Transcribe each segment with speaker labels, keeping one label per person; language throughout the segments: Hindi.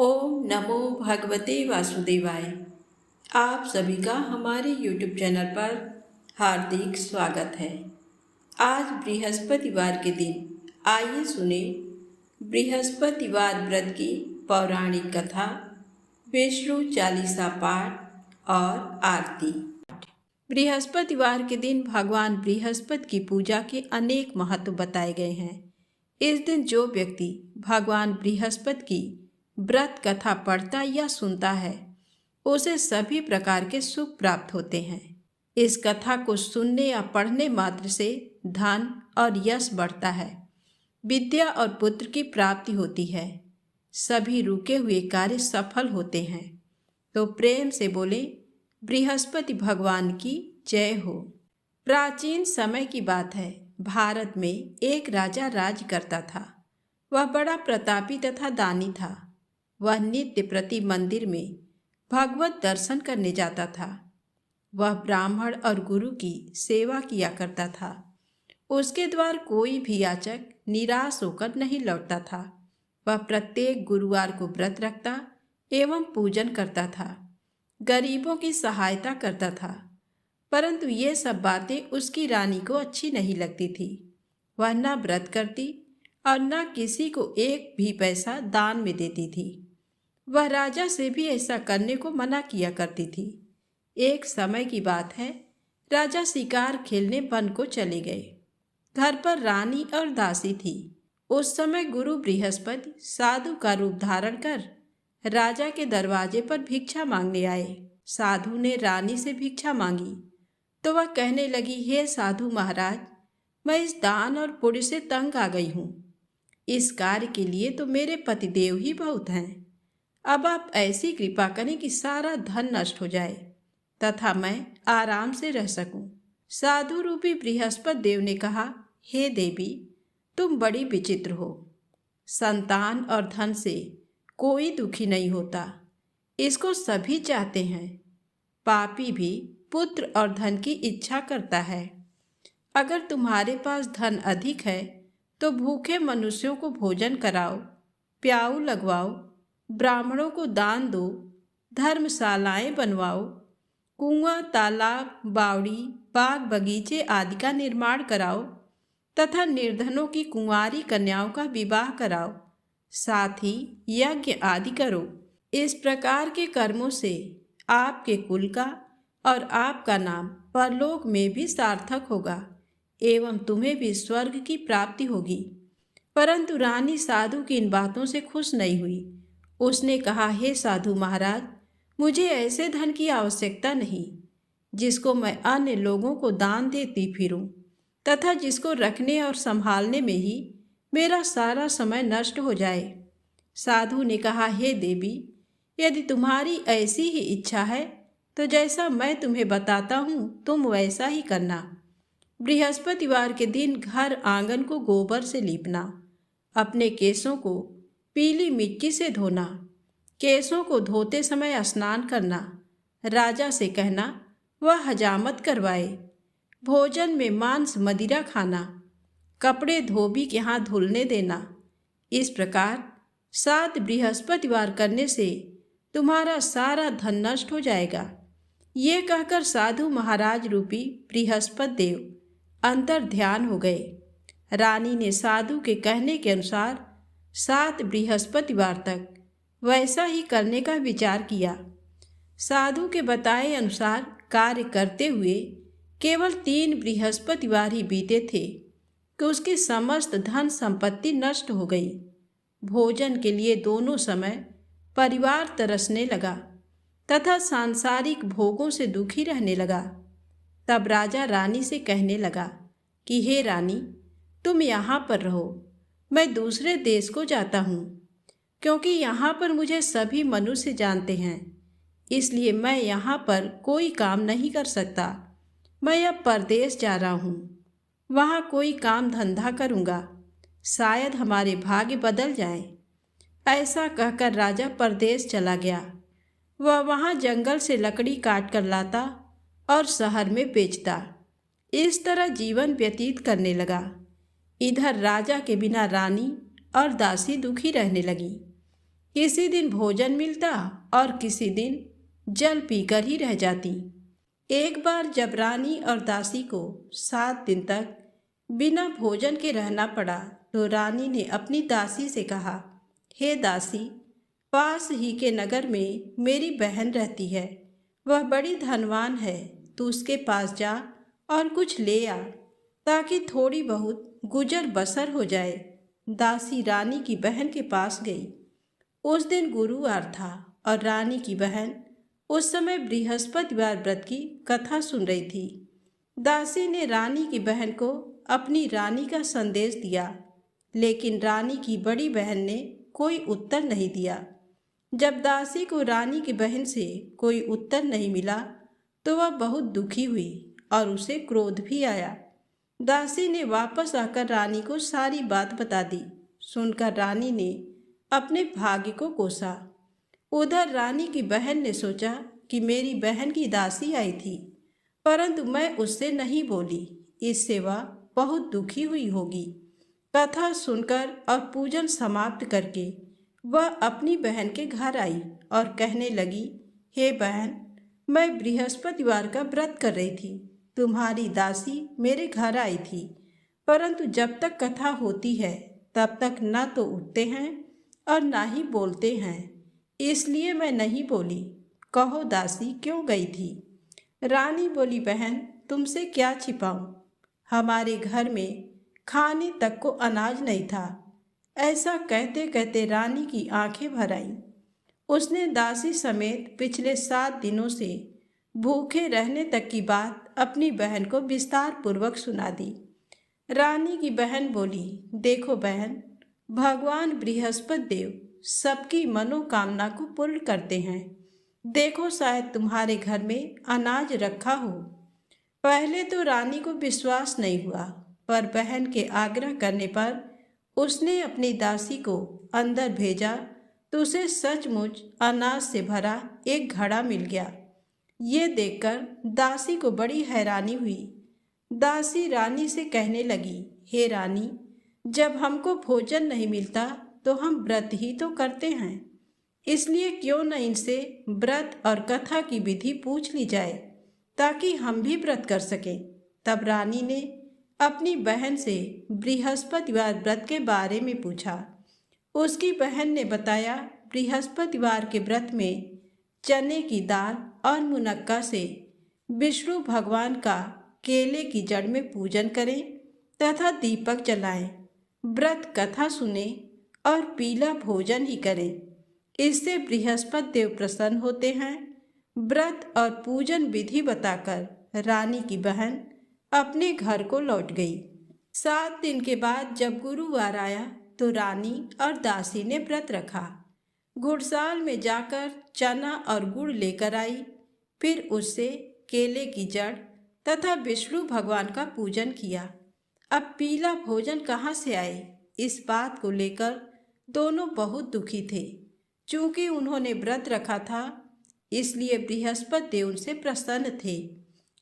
Speaker 1: ओम नमो भगवते वासुदेवाय। आप सभी का हमारे YouTube चैनल पर हार्दिक स्वागत है। आज बृहस्पतिवार के दिन आइए सुने बृहस्पतिवार व्रत की पौराणिक कथा, विष्णु चालीसा पाठ और आरती। बृहस्पतिवार के दिन भगवान बृहस्पति की पूजा के अनेक महत्व बताए गए हैं। इस दिन जो व्यक्ति भगवान बृहस्पति की व्रत कथा पढ़ता या सुनता है उसे सभी प्रकार के सुख प्राप्त होते हैं। इस कथा को सुनने या पढ़ने मात्र से धन और यश बढ़ता है, विद्या और पुत्र की प्राप्ति होती है, सभी रुके हुए कार्य सफल होते हैं। तो प्रेम से बोले बृहस्पति भगवान की जय हो। प्राचीन समय की बात है। भारत में एक राजा राज करता था। वह बड़ा प्रतापी तथा दानी था। वह नित्य प्रति मंदिर में भगवत दर्शन करने जाता था। वह ब्राह्मण और गुरु की सेवा किया करता था। उसके द्वार कोई भी याचक निराश होकर नहीं लौटता था। वह प्रत्येक गुरुवार को व्रत रखता एवं पूजन करता था, गरीबों की सहायता करता था। परंतु ये सब बातें उसकी रानी को अच्छी नहीं लगती थी। वह न व्रत करती और न किसी को एक भी पैसा दान में देती थी। वह राजा से भी ऐसा करने को मना किया करती थी। एक समय की बात है, राजा शिकार खेलने वन को चले गए। घर पर रानी और दासी थी। उस समय गुरु बृहस्पति साधु का रूप धारण कर राजा के दरवाजे पर भिक्षा मांगने आए। साधु ने रानी से भिक्षा मांगी तो वह कहने लगी, हे साधु महाराज, मैं इस दान और पुण्य से तंग आ गई हूँ। इस कार्य के लिए तो मेरे पतिदेव ही बहुत हैं। अब आप ऐसी कृपा करें कि सारा धन नष्ट हो जाए तथा मैं आराम से रह सकूं। साधु रूपी बृहस्पति देव ने कहा, हे देवी, तुम बड़ी विचित्र हो। संतान और धन से कोई दुखी नहीं होता, इसको सभी चाहते हैं। पापी भी पुत्र और धन की इच्छा करता है। अगर तुम्हारे पास धन अधिक है तो भूखे मनुष्यों को भोजन कराओ, प्याऊ लगवाओ, ब्राह्मणों को दान दो, धर्मशालाएं बनवाओ, कुआं, तालाब, बावड़ी, बाग बगीचे आदि का निर्माण कराओ तथा निर्धनों की कुंवारी कन्याओं का विवाह कराओ, साथ ही यज्ञ आदि करो। इस प्रकार के कर्मों से आपके कुल का और आपका नाम परलोक में भी सार्थक होगा एवं तुम्हें भी स्वर्ग की प्राप्ति होगी। परंतु रानी साधु की इन बातों से खुश नहीं हुई। उसने कहा, हे साधु महाराज, मुझे ऐसे धन की आवश्यकता नहीं जिसको मैं अन्य लोगों को दान देती फिरूं तथा जिसको रखने और संभालने में ही मेरा सारा समय नष्ट हो जाए। साधु ने कहा, हे देवी, यदि तुम्हारी ऐसी ही इच्छा है तो जैसा मैं तुम्हें बताता हूँ तुम वैसा ही करना। बृहस्पतिवार के दिन घर आंगन को गोबर से लीपना, अपने केसों को पीली मिट्टी से धोना, केसों को धोते समय स्नान करना, राजा से कहना वह हजामत करवाए, भोजन में मांस मदिरा खाना, कपड़े धोबी के हाथ धुलने देना। इस प्रकार 7 बृहस्पतिवार करने से तुम्हारा सारा धन नष्ट हो जाएगा। ये कहकर साधु महाराज रूपी बृहस्पति देव अंतर ध्यान हो गए। रानी ने साधु के कहने के अनुसार 7 बृहस्पतिवार तक वैसा ही करने का विचार किया। साधु के बताए अनुसार कार्य करते हुए केवल 3 बृहस्पतिवार ही बीते थे कि उसकी समस्त धन संपत्ति नष्ट हो गई। भोजन के लिए दोनों समय परिवार तरसने लगा तथा सांसारिक भोगों से दुखी रहने लगा। तब राजा रानी से कहने लगा कि हे रानी, तुम यहाँ पर रहो, मैं दूसरे देश को जाता हूँ, क्योंकि यहाँ पर मुझे सभी मनुष्य जानते हैं, इसलिए मैं यहाँ पर कोई काम नहीं कर सकता। मैं अब परदेश जा रहा हूँ, वहाँ कोई काम धंधा करूँगा, शायद हमारे भाग्य बदल जाएं। ऐसा कहकर राजा परदेश चला गया। वह वहाँ जंगल से लकड़ी काट कर लाता और शहर में बेचता। इस तरह जीवन व्यतीत करने लगा। इधर राजा के बिना रानी और दासी दुखी रहने लगी। किसी दिन भोजन मिलता और किसी दिन जल पीकर ही रह जाती। एक बार जब रानी और दासी को 7 दिन तक बिना भोजन के रहना पड़ा तो रानी ने अपनी दासी से कहा, हे दासी, पास ही के नगर में मेरी बहन रहती है, वह बड़ी धनवान है, तू उसके पास जा और कुछ ले आ ताकि थोड़ी बहुत गुजर बसर हो जाए। दासी रानी की बहन के पास गई। उस दिन गुरुवार था और रानी की बहन उस समय बृहस्पतिवार व्रत की कथा सुन रही थी। दासी ने रानी की बहन को अपनी रानी का संदेश दिया, लेकिन रानी की बड़ी बहन ने कोई उत्तर नहीं दिया। जब दासी को रानी की बहन से कोई उत्तर नहीं मिला तो वह बहुत दुखी हुई और उसे क्रोध भी आया। दासी ने वापस आकर रानी को सारी बात बता दी। सुनकर रानी ने अपने भाग्य को कोसा। उधर रानी की बहन ने सोचा कि मेरी बहन की दासी आई थी, परंतु मैं उससे नहीं बोली, इससे वह बहुत दुखी हुई होगी। कथा सुनकर और पूजन समाप्त करके वह अपनी बहन के घर आई और कहने लगी, हे बहन, मैं बृहस्पतिवार का व्रत कर रही थी। तुम्हारी दासी मेरे घर आई थी, परंतु जब तक कथा होती है तब तक न तो उठते हैं और ना ही बोलते हैं, इसलिए मैं नहीं बोली। कहो दासी क्यों गई थी? रानी बोली, बहन, तुमसे क्या छिपाऊं? हमारे घर में खाने तक को अनाज नहीं था। ऐसा कहते कहते रानी की आंखें भर आईं। उसने दासी समेत पिछले 7 दिनों से भूखे रहने तक की बात अपनी बहन को विस्तार पूर्वक सुना दी। रानी की बहन बोली, देखो बहन, भगवान बृहस्पति देव सबकी मनोकामना को पूर्ण करते हैं। देखो, शायद तुम्हारे घर में अनाज रखा हो। पहले तो रानी को विश्वास नहीं हुआ, पर बहन के आग्रह करने पर उसने अपनी दासी को अंदर भेजा तो उसे सचमुच अनाज से भरा एक घड़ा मिल गया। ये देखकर दासी को बड़ी हैरानी हुई। दासी रानी से कहने लगी, हे रानी, जब हमको भोजन नहीं मिलता तो हम व्रत ही तो करते हैं, इसलिए क्यों न इनसे व्रत और कथा की विधि पूछ ली जाए ताकि हम भी व्रत कर सकें। तब रानी ने अपनी बहन से बृहस्पतिवार व्रत के बारे में पूछा। उसकी बहन ने बताया, बृहस्पतिवार के व्रत में चने की दाल और मुनक्का से विष्णु भगवान का केले की जड़ में पूजन करें तथा दीपक जलाएं, व्रत कथा सुने और पीला भोजन ही करें। इससे बृहस्पति देव प्रसन्न होते हैं। व्रत और पूजन विधि बताकर रानी की बहन अपने घर को लौट गई। 7 दिन के बाद जब गुरुवार आया तो रानी और दासी ने व्रत रखा। गुड़साल में जाकर चना और गुड़ लेकर आई, फिर उससे केले की जड़ तथा विष्णु भगवान का पूजन किया। अब पीला भोजन कहाँ से आए, इस बात को लेकर दोनों बहुत दुखी थे। चूंकि उन्होंने व्रत रखा था, इसलिए बृहस्पति देव उनसे प्रसन्न थे।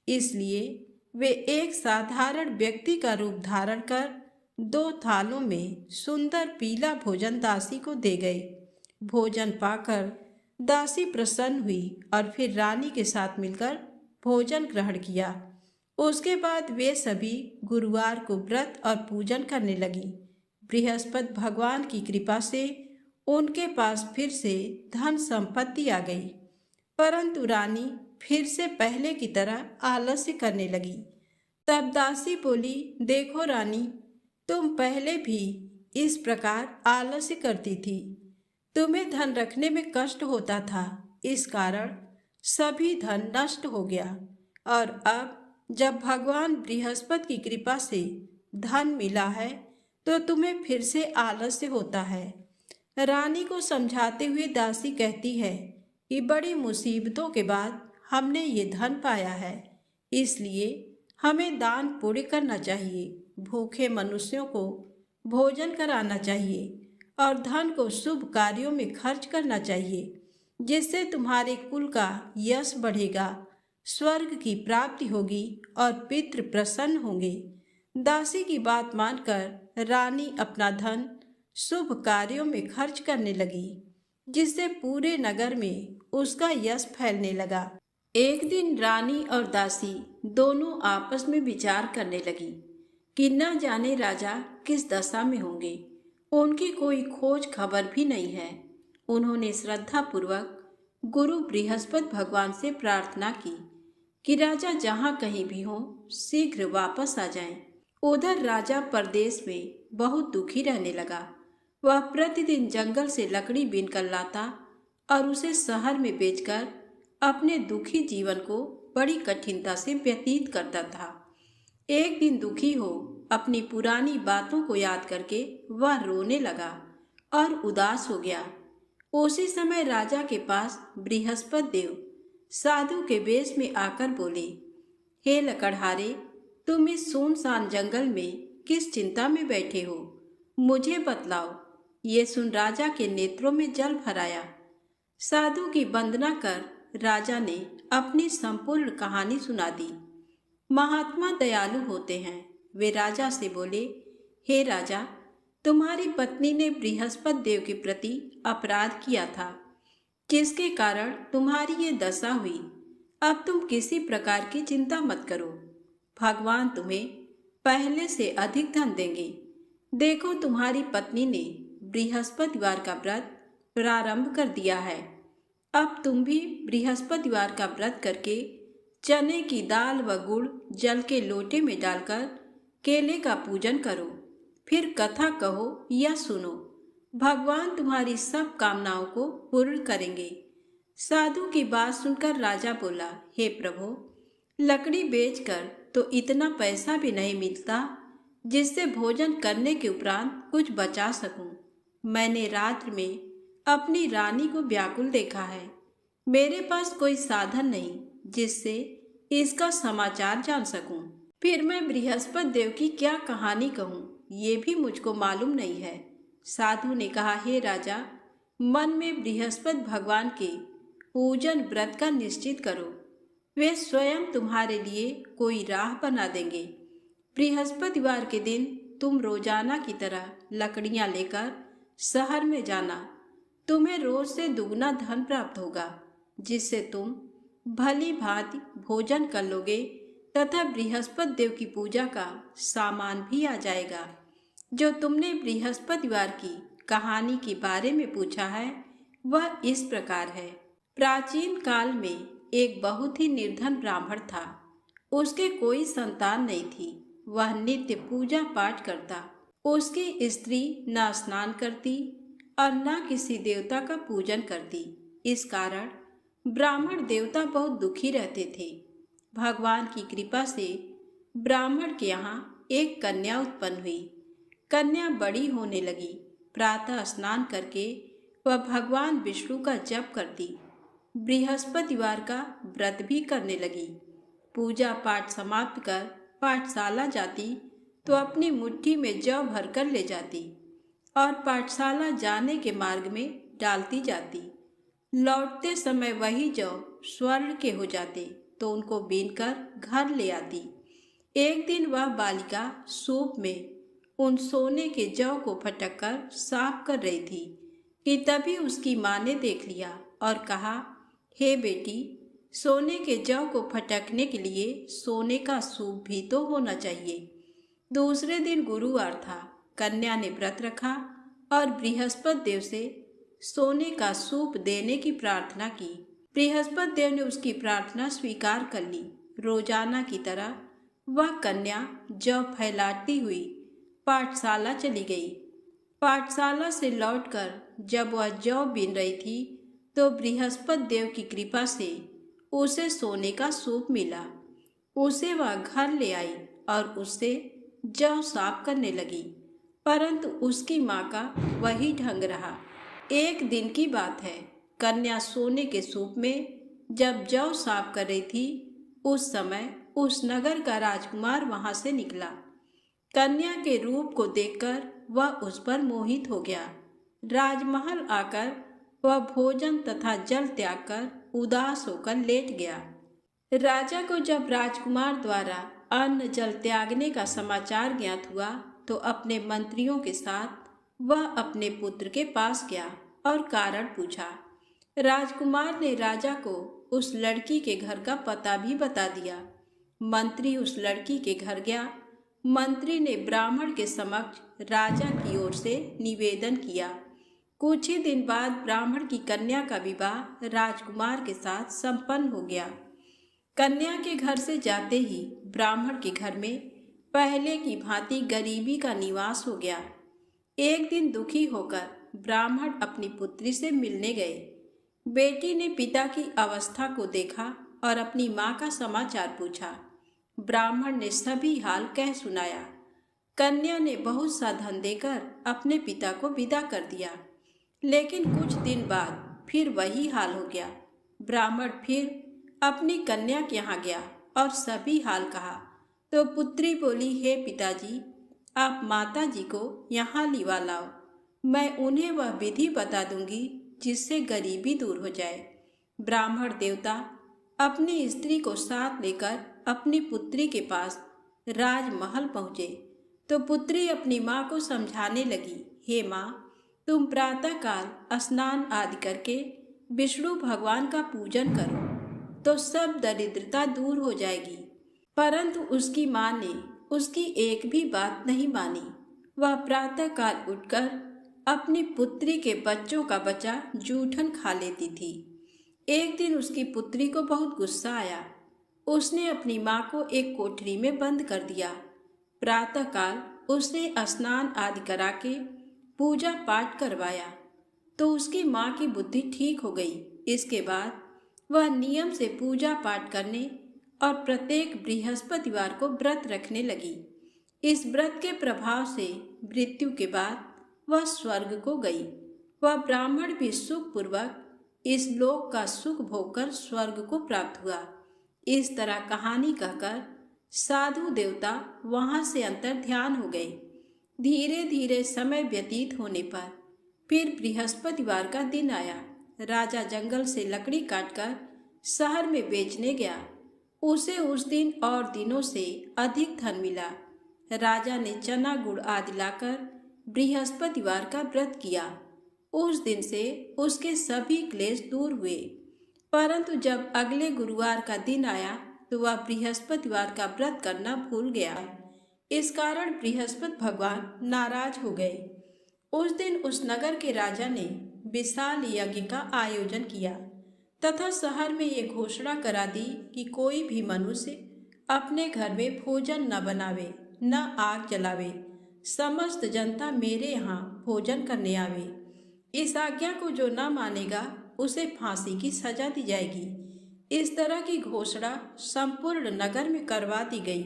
Speaker 1: इसलिए वे एक साधारण व्यक्ति का रूप धारण कर 2 थालों में सुंदर पीला भोजन दासी को दे गए। भोजन पाकर दासी प्रसन्न हुई और फिर रानी के साथ मिलकर भोजन ग्रहण किया। उसके बाद वे सभी गुरुवार को व्रत और पूजन करने लगी। बृहस्पति भगवान की कृपा से उनके पास फिर से धन संपत्ति आ गई, परंतु रानी फिर से पहले की तरह आलस्य करने लगी। तब दासी बोली, देखो रानी, तुम पहले भी इस प्रकार आलस्य करती थी। तुम्हें धन रखने में कष्ट होता था, इस कारण सभी धन नष्ट हो गया, और अब जब भगवान बृहस्पति की कृपा से धन मिला है तो तुम्हें फिर से आलस्य होता है। रानी को समझाते हुए दासी कहती है कि बड़ी मुसीबतों के बाद हमने ये धन पाया है, इसलिए हमें दान पुण्य करना चाहिए, भूखे मनुष्यों को भोजन कराना चाहिए और धन को शुभ कार्यों में खर्च करना चाहिए, जिससे तुम्हारे कुल का यश बढ़ेगा, स्वर्ग की प्राप्ति होगी और पितृ प्रसन्न होंगे। दासी की बात मानकर रानी अपना धन शुभ कार्यों में खर्च करने लगी। जिससे पूरे नगर में उसका यश फैलने लगा। एक दिन रानी और दासी दोनों आपस में विचार करने लगी कि न जाने राजा किस दशा में होंगे। उनकी कोई खोज खबर भी नहीं है। उन्होंने श्रद्धा पूर्वक गुरु बृहस्पति भगवान से प्रार्थना की कि राजा जहाँ कहीं भी हो शीघ्र वापस आ जाएं। उधर राजा परदेश में बहुत दुखी रहने लगा। वह प्रतिदिन जंगल से लकड़ी बीनकर लाता और उसे शहर में बेचकर अपने दुखी जीवन को बड़ी कठिनता से व्यतीत करता था। एक दिन दुखी हो अपनी पुरानी बातों को याद करके वह रोने लगा और उदास हो गया। उसी समय राजा के पास बृहस्पति देव साधु के वेश में आकर बोले, हे लकड़हारे, तुम इस सुनसान जंगल में किस चिंता में बैठे हो, मुझे बतलाओ। ये सुन राजा के नेत्रों में जल भर आया। साधु की वंदना कर राजा ने अपनी संपूर्ण कहानी सुना दी। महात्मा दयालु होते हैं। वे राजा से बोले, हे राजा, तुम्हारी पत्नी ने बृहस्पति देव के प्रति अपराध किया था, जिसके कारण तुम्हारी ये दशा हुई। अब तुम किसी प्रकार की चिंता मत करो। भगवान तुम्हें पहले से अधिक धन देंगे। देखो, तुम्हारी पत्नी ने बृहस्पतिवार का व्रत प्रारंभ कर दिया है। अब तुम भी बृहस्पतिवार का व्रत करके चने की दाल व गुड़ जल के लोटे में डालकर केले का पूजन करो। फिर कथा कहो या सुनो। भगवान तुम्हारी सब कामनाओं को पूर्ण करेंगे। साधु की बात सुनकर राजा बोला, हे प्रभु, लकड़ी बेचकर तो इतना पैसा भी नहीं मिलता जिससे भोजन करने के उपरांत कुछ बचा सकूं। मैंने रात्र में अपनी रानी को व्याकुल देखा है। मेरे पास कोई साधन नहीं जिससे इसका समाचार जान सकूं। फिर मैं बृहस्पति देव की क्या कहानी कहूँ, ये भी मुझको मालूम नहीं है। साधु ने कहा, हे राजा, मन में बृहस्पति भगवान के पूजन व्रत का निश्चित करो। वे स्वयं तुम्हारे लिए कोई राह बना देंगे। बृहस्पतिवार के दिन तुम रोजाना की तरह लकड़ियां लेकर शहर में जाना। तुम्हें रोज से दुगना धन प्राप्त होगा, जिससे तुम भली भांति भोजन कर लोगे तथा बृहस्पति देव की पूजा का सामान भी आ जाएगा। जो तुमने बृहस्पतिवार की कहानी के बारे में पूछा है वह इस प्रकार है। प्राचीन काल में एक बहुत ही निर्धन ब्राह्मण था। उसके कोई संतान नहीं थी। वह नित्य पूजा पाठ करता। उसकी स्त्री न स्नान करती और न किसी देवता का पूजन करती। इस कारण ब्राह्मण देवता बहुत दुखी रहते थे। भगवान की कृपा से ब्राह्मण के यहाँ एक कन्या उत्पन्न हुई। कन्या बड़ी होने लगी। प्रातः स्नान करके वह भगवान विष्णु का जप करती। बृहस्पतिवार का व्रत भी करने लगी। पूजा पाठ समाप्त कर पाठशाला जाती तो अपनी मुट्ठी में जौ भरकर ले जाती और पाठशाला जाने के मार्ग में डालती जाती। लौटते समय वही जौ स्वर्ण के हो जाते तो उनको बीनकर घर ले आती। एक दिन वह बालिका सूप में उन सोने के जौ को फटककर साफ कर रही थी कि तभी उसकी माँ ने देख लिया और कहा, हे बेटी, सोने के जौ को फटकने के लिए सोने का सूप भी तो होना चाहिए। दूसरे दिन गुरुवार था। कन्या ने व्रत रखा और बृहस्पति देव से सोने का सूप देने की प्रार्थना की। बृहस्पति देव ने उसकी प्रार्थना स्वीकार कर ली। रोजाना की तरह वह कन्या जौ फैलाती हुई पाठशाला चली गई। पाठशाला से लौटकर जब वह जौ बीन रही थी तो बृहस्पति देव की कृपा से उसे सोने का सूप मिला। उसे वह घर ले आई और उससे जौ साफ करने लगी, परंतु उसकी माँ का वही ढंग रहा। एक दिन की बात है। कन्या सोने के सूप में जब जौ साफ कर रही थी उस समय उस नगर का राजकुमार वहां से निकला। कन्या के रूप को देखकर वह उस पर मोहित हो गया। राजमहल आकर वह भोजन तथा जल त्याग कर उदास होकर लेट गया। राजा को जब राजकुमार द्वारा अन्न जल त्यागने का समाचार ज्ञात हुआ तो अपने मंत्रियों के साथ वह अपने पुत्र के पास गया और कारण पूछा। राजकुमार ने राजा को उस लड़की के घर का पता भी बता दिया। मंत्री उस लड़की के घर गया। मंत्री ने ब्राह्मण के समक्ष राजा की ओर से निवेदन किया। कुछ ही दिन बाद ब्राह्मण की कन्या का विवाह राजकुमार के साथ संपन्न हो गया। कन्या के घर से जाते ही ब्राह्मण के घर में पहले की भांति गरीबी का निवास हो गया। एक दिन दुखी होकर ब्राह्मण अपनी पुत्री से मिलने गए। बेटी ने पिता की अवस्था को देखा और अपनी माँ का समाचार पूछा। ब्राह्मण ने सभी हाल कह सुनाया। कन्या ने बहुत सा धन देकर अपने पिता को विदा कर दिया, लेकिन कुछ दिन बाद फिर वही हाल हो गया। ब्राह्मण फिर अपनी कन्या के यहाँ गया और सभी हाल कहा तो पुत्री बोली, हे पिताजी, आप माता जी को यहाँ लिवा लाओ। मैं उन्हें वह विधि बता दूंगी जिससे गरीबी दूर हो जाए। ब्राह्मण देवता अपनी स्त्री को साथ लेकर अपनी पुत्री के पास राजमहल पहुँचे तो पुत्री अपनी माँ को समझाने लगी, हे माँ, तुम प्रातःकाल स्नान आदि करके विष्णु भगवान का पूजन करो तो सब दरिद्रता दूर हो जाएगी। परंतु उसकी माँ ने उसकी एक भी बात नहीं मानी। वह प्रातःकाल उठकर अपनी पुत्री के बच्चों का बचा जूठन खा लेती थी। एक दिन उसकी पुत्री को बहुत गुस्सा आया। उसने अपनी माँ को एक कोठरी में बंद कर दिया। प्रातःकाल उसने स्नान आदि करा के पूजा पाठ करवाया तो उसकी माँ की बुद्धि ठीक हो गई। इसके बाद वह नियम से पूजा पाठ करने और प्रत्येक बृहस्पतिवार को व्रत रखने लगी। इस व्रत के प्रभाव से मृत्यु के बाद वह स्वर्ग को गई। वह ब्राह्मण भी सुखपूर्वक इस लोक का सुख भोगकर स्वर्ग को प्राप्त हुआ। इस तरह कहानी कहकर साधु देवता वहां से अंतर ध्यान हो गए। धीरे धीरे समय व्यतीत होने पर फिर बृहस्पतिवार का दिन आया। राजा जंगल से लकड़ी काटकर शहर में बेचने गया। उसे उस दिन और दिनों से अधिक धन मिला। राजा ने चना गुड़ आदि लाकर बृहस्पतिवार का व्रत किया। उस दिन से उसके सभी क्लेश दूर हुए। परंतु जब अगले गुरुवार का दिन आया तो वह बृहस्पतिवार का व्रत करना भूल गया। इस कारण बृहस्पति भगवान नाराज हो गए। उस दिन उस नगर के राजा ने विशाल यज्ञ का आयोजन किया तथा शहर में ये घोषणा करा दी कि कोई भी मनुष्य अपने घर में भोजन न बनावे, न आग जलावे। समस्त जनता मेरे यहाँ भोजन करने आवे। इस आज्ञा को जो न मानेगा उसे फांसी की सजा दी जाएगी। इस तरह की घोषणा संपूर्ण नगर में करवा दी गई।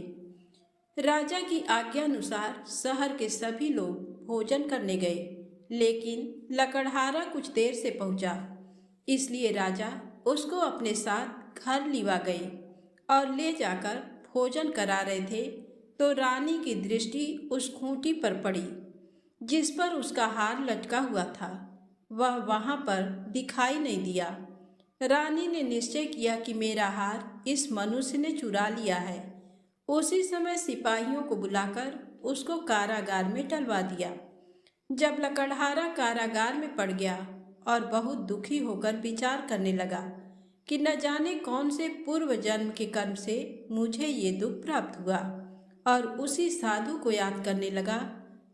Speaker 1: राजा की आज्ञा अनुसार शहर के सभी लोग भोजन करने गए, लेकिन लकड़हारा कुछ देर से पहुंचा। इसलिए राजा उसको अपने साथ घर लिवा गए और ले जाकर भोजन करा रहे थे तो रानी की दृष्टि उस खूंटी पर पड़ी जिस पर उसका हार लटका हुआ था। वह वहां पर दिखाई नहीं दिया। रानी ने निश्चय किया कि मेरा हार इस मनुष्य ने चुरा लिया है। उसी समय सिपाहियों को बुलाकर उसको कारागार में डलवा दिया। जब लकड़हारा कारागार में पड़ गया और बहुत दुखी होकर विचार करने लगा कि न जाने कौन से पूर्व जन्म के कर्म से मुझे ये दुख प्राप्त हुआ, और उसी साधु को याद करने लगा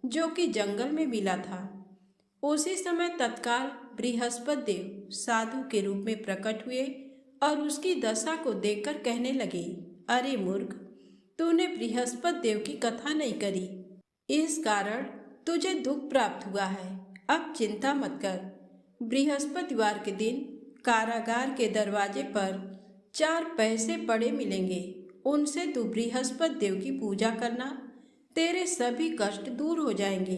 Speaker 1: जो कि जंगल में मिला था। उसी समय तत्काल बृहस्पति देव साधु के रूप में प्रकट हुए और उसकी दशा को देखकर कहने लगे, अरे मूर्ख, तूने बृहस्पति देव की कथा नहीं करी, इस कारण तुझे दुख प्राप्त हुआ है। अब चिंता मत कर। बृहस्पतिवार के दिन कारागार के दरवाजे पर 4 पैसे पड़े मिलेंगे। उनसे तू बृहस्पति देव की पूजा करना, तेरे सभी कष्ट दूर हो जाएंगे।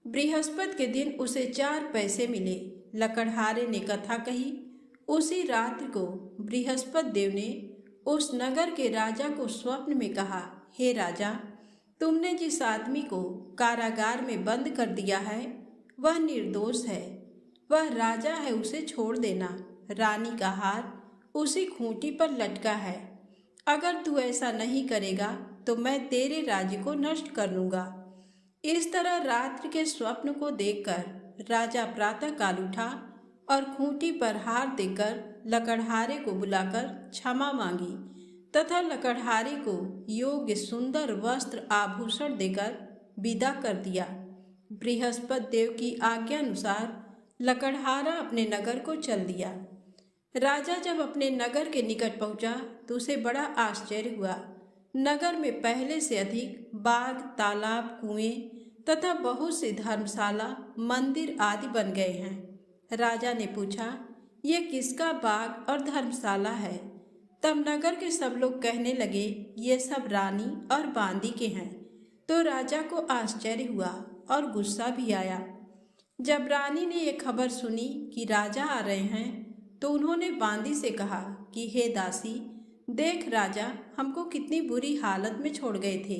Speaker 1: बृहस्पति के दिन उसे 4 पैसे मिले। लकड़हारे ने कथा कही। उसी रात्रि को बृहस्पति देव ने उस नगर के राजा को स्वप्न में कहा, हे राजा, तुमने जिस आदमी को कारागार में बंद कर दिया है वह निर्दोष है। वह राजा है, उसे छोड़ देना। रानी का हार उसी खूंटी पर लटका है। अगर तू ऐसा नहीं करेगा तो मैं तेरे राज्य को नष्ट कर लूँगा। इस तरह रात्रि के स्वप्न को देखकर राजा प्रातः काल उठा और खूंटी पर हार देकर लकड़हारे को बुलाकर क्षमा मांगी तथा लकड़हारे को योग्य सुंदर वस्त्र आभूषण देकर विदा कर दिया। बृहस्पति देव की आज्ञा अनुसार लकड़हारा अपने नगर को चल दिया। राजा जब अपने नगर के निकट पहुंचा तो उसे बड़ा आश्चर्य हुआ। नगर में पहले से अधिक बाग, तालाब, कुएं तथा बहुत सी धर्मशाला, मंदिर आदि बन गए हैं। राजा ने पूछा, ये किसका बाग और धर्मशाला है? तब नगर के सब लोग कहने लगे, ये सब रानी और बांदी के हैं। तो राजा को आश्चर्य हुआ और गुस्सा भी आया। जब रानी ने ये खबर सुनी कि राजा आ रहे हैं तो उन्होंने बांदी से कहा कि हे दासी, देख राजा हमको कितनी बुरी हालत में छोड़ गए थे।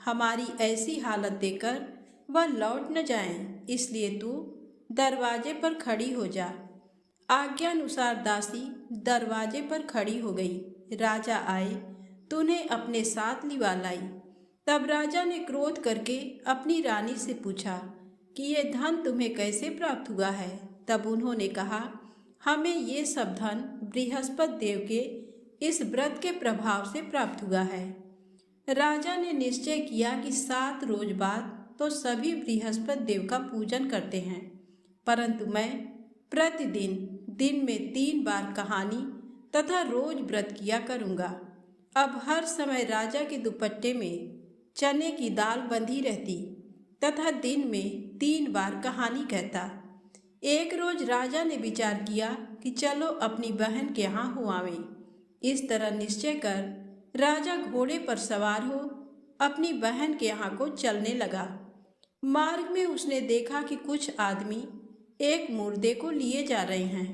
Speaker 1: हमारी ऐसी हालत देखकर वह लौट न जाएं, इसलिए तू दरवाजे पर खड़ी हो जा। आज्ञा अनुसार दासी दरवाजे पर खड़ी हो गई। राजा आए तो उन्हें अपने साथ लिवा लाई। तब राजा ने क्रोध करके अपनी रानी से पूछा कि ये धन तुम्हें कैसे प्राप्त हुआ है? तब उन्होंने कहा, हमें ये सब धन बृहस्पति देव के इस व्रत के प्रभाव से प्राप्त हुआ है। राजा ने निश्चय किया कि 7 रोज बाद तो सभी बृहस्पति देव का पूजन करते हैं, परंतु मैं प्रतिदिन दिन में 3 बार कहानी तथा रोज व्रत किया करूँगा। अब हर समय राजा के दुपट्टे में चने की दाल बंधी रहती तथा दिन में 3 बार कहानी कहता। एक रोज राजा ने विचार किया कि चलो अपनी बहन के यहाँ हो आवें। इस तरह निश्चय कर राजा घोड़े पर सवार हो अपनी बहन के यहाँ को चलने लगा। मार्ग में उसने देखा कि कुछ आदमी एक मुर्दे को लिए जा रहे हैं।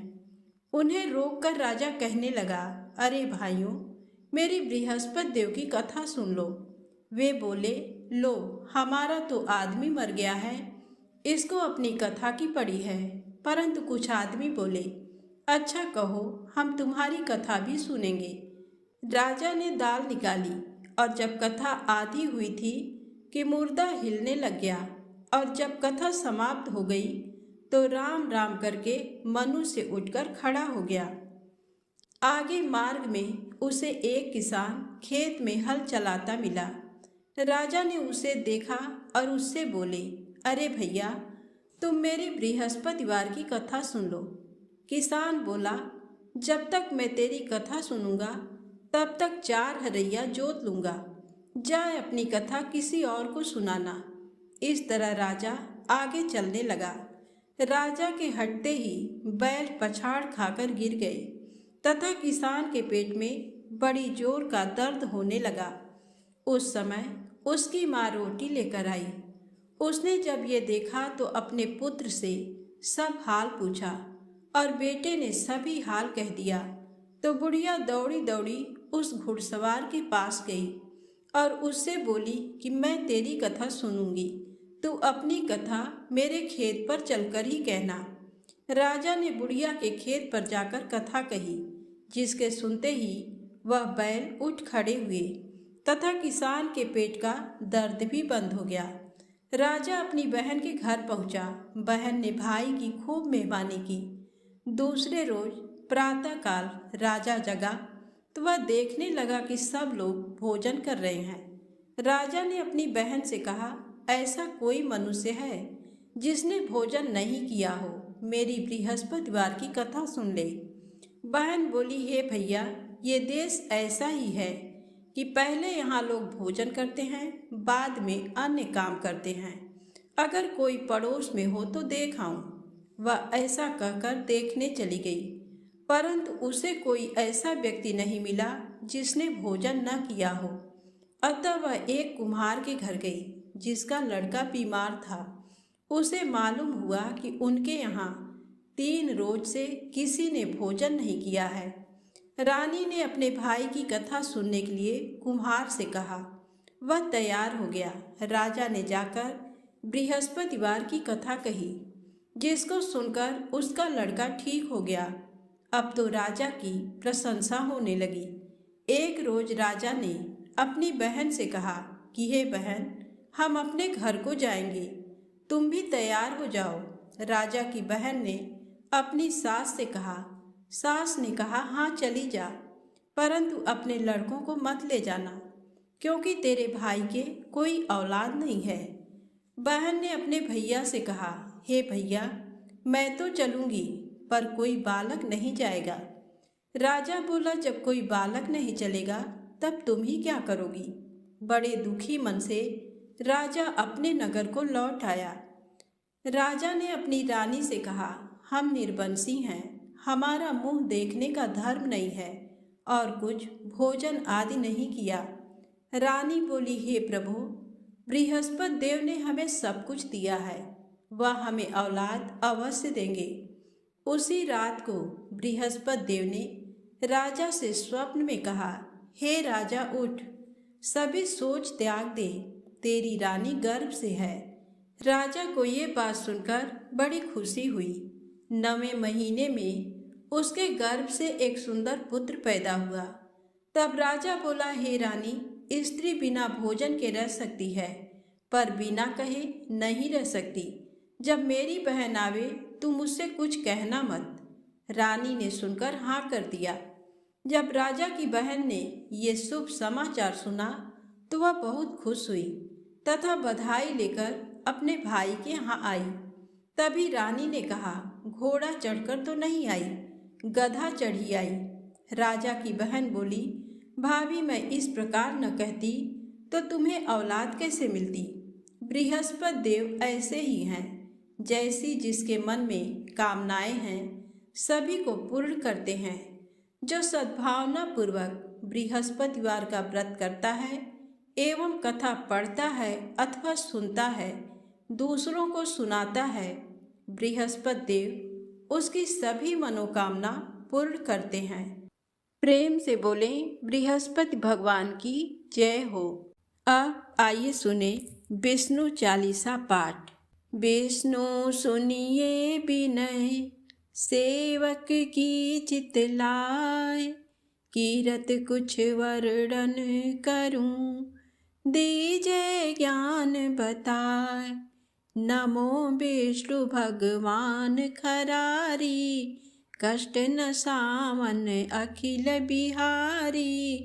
Speaker 1: उन्हें रोककर राजा कहने लगा, अरे भाइयों, मेरी बृहस्पति देव की कथा सुन लो। वे बोले, लो हमारा तो आदमी मर गया है, इसको अपनी कथा की पड़ी है। परंतु कुछ आदमी बोले, अच्छा कहो, हम तुम्हारी कथा भी सुनेंगे। राजा ने दाल निकाली और जब कथा आधी हुई थी कि मुर्दा हिलने लग गया, और जब कथा समाप्त हो गई तो राम राम करके मनु से उठकर खड़ा हो गया। आगे मार्ग में उसे एक किसान खेत में हल चलाता मिला। राजा ने उसे देखा और उससे बोले, अरे भैया, तुम मेरी बृहस्पतिवार की कथा सुन लो। किसान बोला, जब तक मैं तेरी कथा सुनूंगा तब तक 4 हरैया जोत लूंगा। जाए अपनी कथा किसी और को सुनाना। इस तरह राजा आगे चलने लगा। राजा के हटते ही बैल पछाड़ खाकर गिर गए तथा किसान के पेट में बड़ी जोर का दर्द होने लगा। उस समय उसकी माँ रोटी लेकर आई। उसने जब ये देखा तो अपने पुत्र से सब हाल पूछा और बेटे ने सभी हाल कह दिया। तो बुढ़िया दौड़ी दौड़ी उस घुड़सवार के पास गई और उससे बोली कि मैं तेरी कथा सुनूंगी, तू अपनी कथा मेरे खेत पर चलकर ही कहना। राजा ने बुढ़िया के खेत पर जाकर कथा कही, जिसके सुनते ही वह बैल उठ खड़े हुए तथा किसान के पेट का दर्द भी बंद हो गया। राजा अपनी बहन के घर पहुंचा। बहन ने भाई की खूब मेहमानी की। दूसरे रोज प्रातःकाल राजा जगा तो वह देखने लगा कि सब लोग भोजन कर रहे हैं। राजा ने अपनी बहन से कहा, ऐसा कोई मनुष्य है जिसने भोजन नहीं किया हो, मेरी बृहस्पतिवार की कथा सुन ले। बहन बोली, हे भैया, ये देश ऐसा ही है कि पहले यहाँ लोग भोजन करते हैं, बाद में अन्य काम करते हैं। अगर कोई पड़ोस में हो तो देख आऊं। वह ऐसा कहकर देखने चली गई, परंतु उसे कोई ऐसा व्यक्ति नहीं मिला जिसने भोजन न किया हो। अतः वह एक कुम्हार के घर गई जिसका लड़का बीमार था। उसे मालूम हुआ कि उनके यहाँ 3 रोज से किसी ने भोजन नहीं किया है। रानी ने अपने भाई की कथा सुनने के लिए कुम्हार से कहा। वह तैयार हो गया। राजा ने जाकर बृहस्पतिवार की कथा कही, जिसको सुनकर उसका लड़का ठीक हो गया। अब तो राजा की प्रशंसा होने लगी। एक रोज राजा ने अपनी बहन से कहा कि हे बहन, हम अपने घर को जाएंगे, तुम भी तैयार हो जाओ। राजा की बहन ने अपनी सास से कहा। सास ने कहा, हाँ चली जा, परंतु अपने लड़कों को मत ले जाना, क्योंकि तेरे भाई के कोई औलाद नहीं है। बहन ने अपने भैया से कहा, हे भैया, मैं तो चलूंगी, पर कोई बालक नहीं जाएगा। राजा बोला, जब कोई बालक नहीं चलेगा तब तुम ही क्या करोगी। बड़े दुखी मन से राजा अपने नगर को लौट आया। राजा ने अपनी रानी से कहा, हम निर्वंशी हैं, हमारा मुंह देखने का धर्म नहीं है और कुछ भोजन आदि नहीं किया। रानी बोली, हे प्रभु, बृहस्पति देव ने हमें सब कुछ दिया है, वह हमें औलाद अवश्य देंगे। उसी रात को बृहस्पति देव ने राजा से स्वप्न में कहा, हे राजा उठ, सभी सोच त्याग दे, तेरी रानी गर्भ से है। राजा को ये बात सुनकर बड़ी खुशी हुई। 9वें महीने में उसके गर्भ से एक सुंदर पुत्र पैदा हुआ। तब राजा बोला, हे रानी, स्त्री बिना भोजन के रह सकती है, पर बिना कहे नहीं रह सकती। जब मेरी बहन आवे तुम मुझसे कुछ कहना मत। रानी ने सुनकर हाँ कर दिया। जब राजा की बहन ने ये शुभ समाचार सुना तो वह बहुत खुश हुई तथा बधाई लेकर अपने भाई के यहाँ आई। तभी रानी ने कहा, घोड़ा चढ़कर तो नहीं आई, गधा चढ़ी आई। राजा की बहन बोली, भाभी, मैं इस प्रकार न कहती तो तुम्हें औलाद कैसे मिलती। बृहस्पति देव ऐसे ही हैं, जैसी जिसके मन में कामनाएं हैं सभी को पूर्ण करते हैं। जो सद्भावना पूर्वक बृहस्पतिवार का व्रत करता है एवं कथा पढ़ता है अथवा सुनता है, दूसरों को सुनाता है, बृहस्पति देव उसकी सभी मनोकामना पूर्ण करते हैं। प्रेम से बोलें, बृहस्पति भगवान की जय हो। अब आइए सुने विष्णु चालीसा पाठ। विष्णु सुनिए विनय, सेवक की चितलाय, कीरत कुछ वर्णन करूं, दीजय ज्ञान बताए। नमो विष्णु भगवान खरारी, कष्ट न सामन अखिल बिहारी।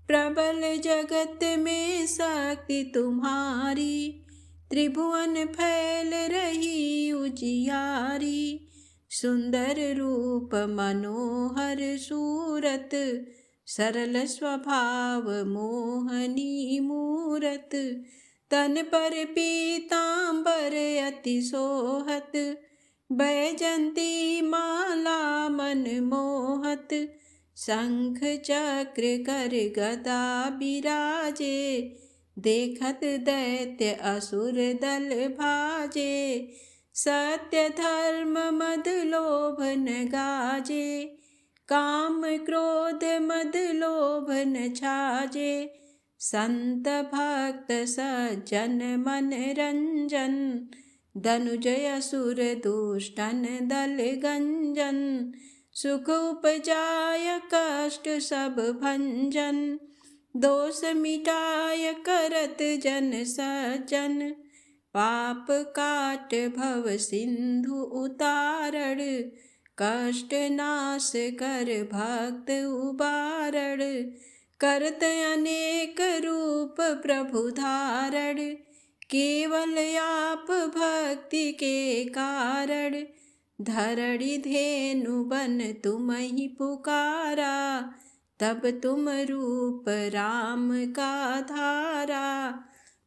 Speaker 1: प्रबल जगत में शक्ति तुम्हारी, त्रिभुवन फैल रही उजियारी। सुंदर रूप मनोहर सूरत, सरल स्वभाव मोहनी मूरत। तन पर पीतांबर अति सोहत, बैजंती माला मन मोहत। शंख चक्र कर गदा बिराजे, देखत दैत्य असुर दल भाजे। सत्य धर्म मद लोभ न गाजे, काम क्रोध मद लोभ न छाजे। संत भक्त सज्जन मन रंजन, धनुजय असुर दुष्टन दल गंजन। सुख उपजाय कष्ट सब भंजन, दोष मिटाय करत जन सज्जन। पाप काट भव सिंधु उतारण, कष्ट नाश कर भक्त उबारण। करत अनेक रूप प्रभु धारण, केवल आप भक्ति के कारण। धरणी धेनु बन तुम ही पुकारा, तब तुम रूप राम का धारा।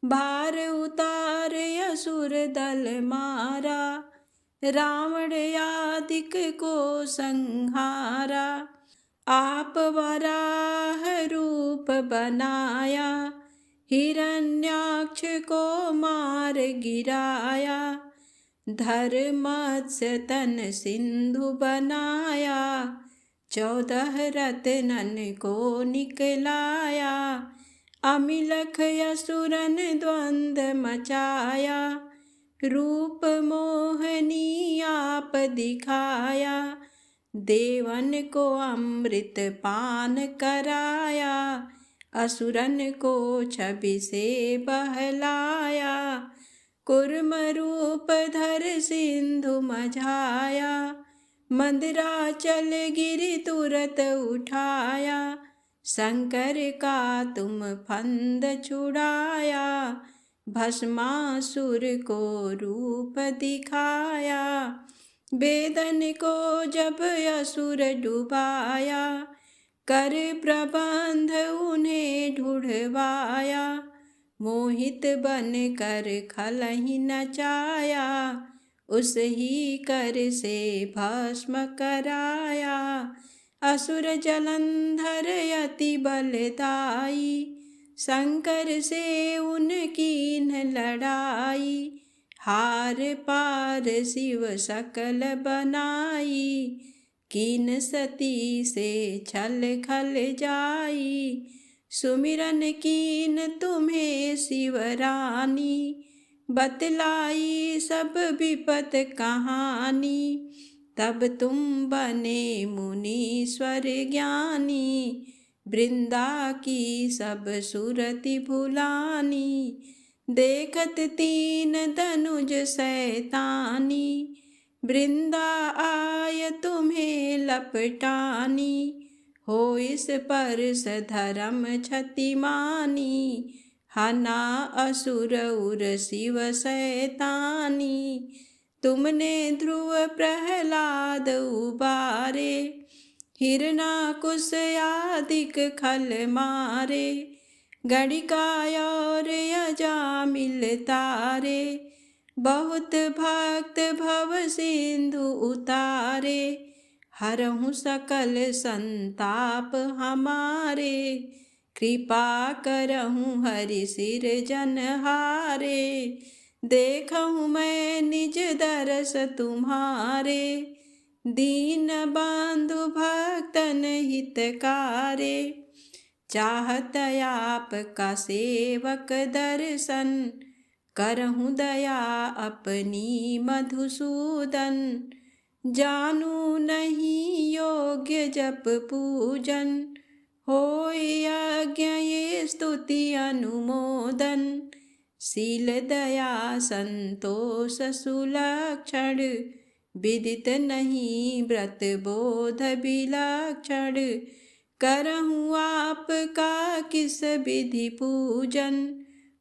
Speaker 1: भार उतार असुर दल मारा, रावण आदिक को संहारा। आप वराह रूप बनाया, हिरण्याक्ष को मार गिराया। धर्मत्स्य तन सिंधु बनाया, 14 रत्नन को निकलाया। अमिलख असुरन द्वंद मचाया, रूप मोहनी आप दिखाया। देवन को अमृत पान कराया, असुरन को छवि से बहलाया। कूर्मरूप धर सिंधु मझाया, मंदराचल गिरि तुरत उठाया। शंकर का तुम फंद छुड़ाया, भस्मासुर को रूप दिखाया। वेदन को जब असुर डुबाया, कर प्रबंध उन्हें ढूढ़वाया। मोहित बन कर खलहि नचाया, उस ही कर से भस्म कराया। असुर जलंधर अति बलदाई, शंकर से उनकी न लड़ाई। हार पार शिव सकल बनाई, कीन सती से छल खल जाई। सुमिरन कीन तुम्हें शिवरानी, बतलाई सब विपत कहानी। तब तुम बने मुनीश्वर ज्ञानी, वृंदा की सब सुरति भुलानी। देखत तीन धनुज शैतानी, वृंदा आय तुम्हें लपटानी। हो इस पर धर्म क्षतिमानी, हना असुर उर शिव शैतानी। तुमने ध्रुव प्रहलाद उबारे, हिरणाकुश आदिक खल मारे। गणिका और अजामिल तारे, बहुत भक्त भव सिंधु उतारे। हरहु सकल संताप हमारे, कृपा करहु हरि सिर जनहारे। देखहु मैं निज दरस तुम्हारे, दीन बंधु भक्तन हितकारे। चाहत आप का सेवक दर्शन, करहु दया अपनी मधुसूदन। जानू नहीं योग्य जप पूजन, होय यज्ञ ये स्तुति अनुमोदन। शील दया संतोष सुलक्षण, विदित नहीं व्रत बोध विलक्षण। करहूँ आपका किस विधि पूजन,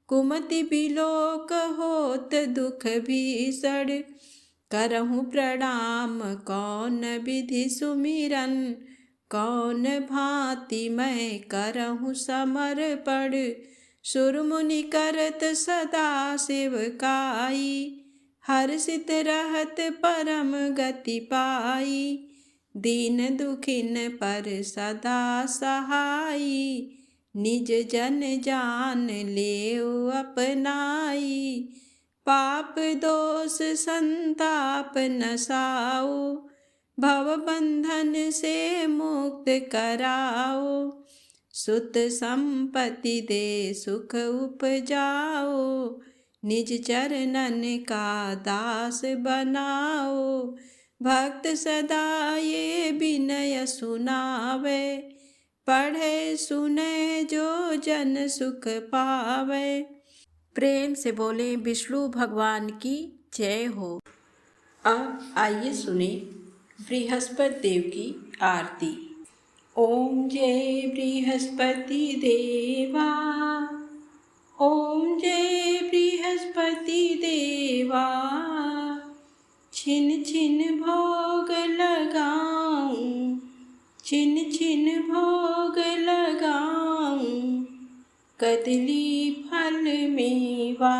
Speaker 1: कुमति बिलोक होत दुख भीषण। करहूँ प्रणाम कौन विधि सुमिरन, कौन भांति मैं करहूँ समर्पण। सुर मुनि करत सदा सेवकाई, हर्षित रहत परम गति पाई। दीन दुखिन पर सदा सहाई, निज जन जान लेओ अपनाई। पाप दोष संताप नसाओ, भव बंधन से मुक्त कराओ। सुत संपत्ति दे सुख उपजाओ, निज चरणन का दास बनाओ। भक्त सदा ये विनय सुनावे, पढ़े सुने जो जन सुख पावे। प्रेम से बोले विष्णु भगवान की जय हो। अब आइए सुने बृहस्पति देव की आरती। ओम जय बृहस्पति देवा, ओम जय बृहस्पति देवा। छिन छिन भोग लगाऊं, छिन छिन भोग लगाऊं, कदली फल मेवा।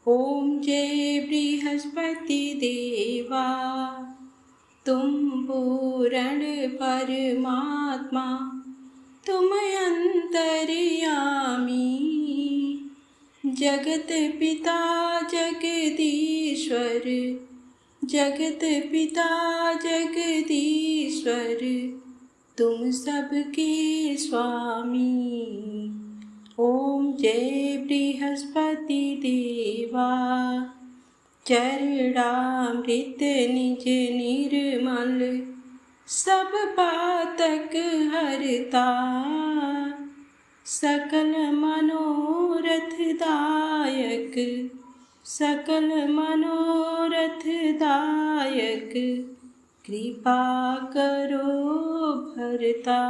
Speaker 1: ओम जय बृहस्पति देवा। तुम पूर्ण परमात्मा, तुम अंतर्यामी। जगत पिता जगदीश्वर, जगत पिता जगदीश्वर, तुम सबके स्वामी। ओम जय बृहस्पति देवा। चरणामृत निज निर्मल, सब पातक हरता। सकल मनोरथ दायक, सकल मनोरथ दायक कृपा करो भरता।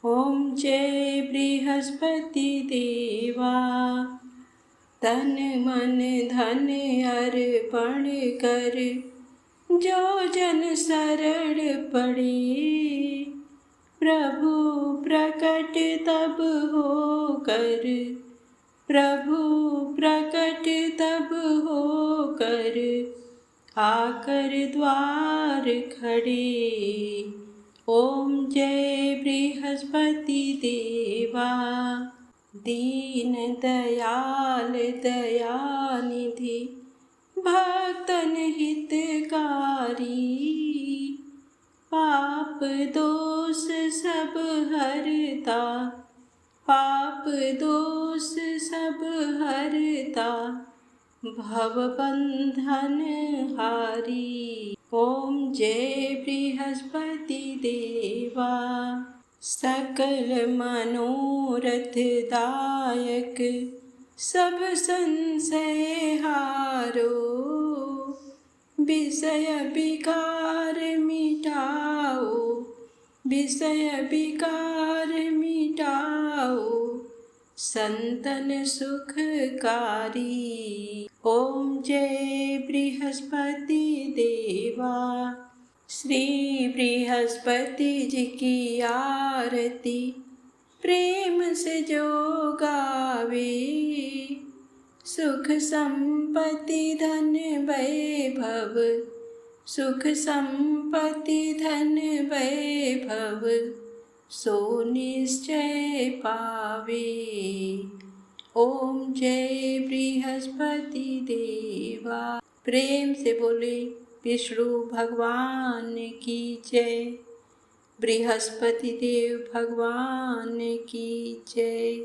Speaker 1: ओम जय बृहस्पति देवा, तन मन धन अर्पण कर, जो जन शरण पड़े। प्रभु प्रकट तब हो कर, प्रभु प्रकट तब हो कर, आकर द्वार खड़े। ओम जय बृहस्पति देवा, दीन दयाल दयानिधि, भक्तन हितकारी। पाप दोष सब हरता, पाप दोष सब हरता, भव बंधन हारी। ओम जय बृहस्पति देवा, सकल मनोरथ दायक, सब संशय हारो। विषय विकार मिटाओ, विषय विकार मिटाओ, संतन सुखकारी। ओम जय बृहस्पति देवा, श्री बृहस्पति जी की आरती प्रेम से जो गावे। सुख संपत्ति धन वैभव, सुख संपत्ति धन वैभव, सो निश्चय पावे। ओम जय बृहस्पति देवा। प्रेम से बोले विष्णु भगवान की जय, बृहस्पति देव भगवान की जय।